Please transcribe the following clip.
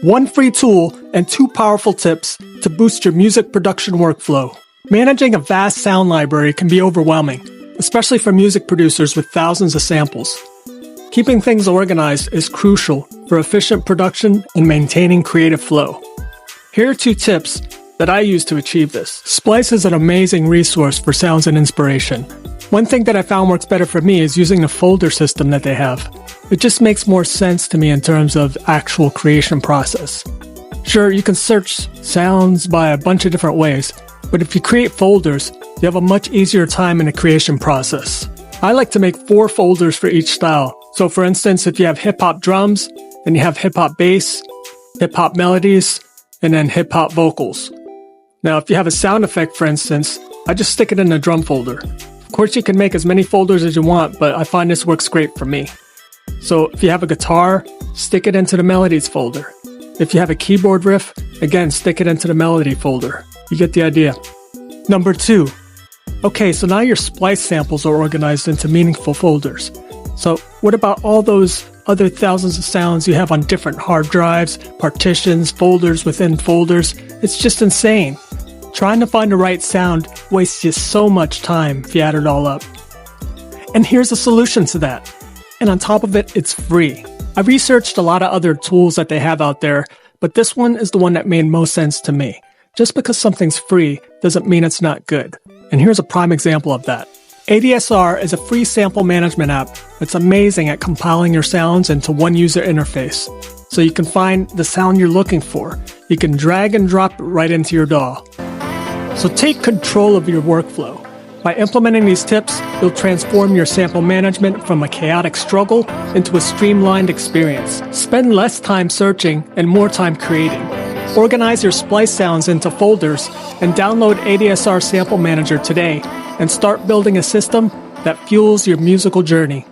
One free tool and 2 powerful tips to boost your music production workflow. Managing a vast sound library can be overwhelming, especially for music producers with thousands of samples. Keeping things organized is crucial for efficient production and maintaining creative flow. Here are 2 tips that I use to achieve this. Splice is an amazing resource for sounds and inspiration. One thing that I found works better for me is using the folder system that they have. It just makes more sense to me in terms of actual creation process. Sure, you can search sounds by a bunch of different ways, but if you create folders, you have a much easier time in the creation process. I like to make 4 folders for each style. So for instance, if you have hip-hop drums, then you have hip-hop bass, hip-hop melodies, and then hip-hop vocals. Now, if you have a sound effect, for instance, I just stick it in the drum folder. Of course, you can make as many folders as you want, but I find this works great for me. So if you have a guitar, stick it into the melodies folder. If you have a keyboard riff, again, stick it into the melody folder. You get the idea. Number 2. Okay, so now your Splice samples are organized into meaningful folders. So what about all those other thousands of sounds you have on different hard drives, partitions, folders within folders? It's just insane. Trying to find the right sound wastes you so much time if you add it all up. And here's a solution to that. And on top of it, it's free. I researched a lot of other tools that they have out there, but this one is the one that made most sense to me. Just because something's free doesn't mean it's not good. And here's a prime example of that. ADSR is a free sample management app that's amazing at compiling your sounds into one user interface. So you can find the sound you're looking for. You can drag and drop it right into your DAW. So take control of your workflow. By implementing these tips, you'll transform your sample management from a chaotic struggle into a streamlined experience. Spend less time searching and more time creating. Organize your Splice sounds into folders and download ADSR Sample Manager today and start building a system that fuels your musical journey.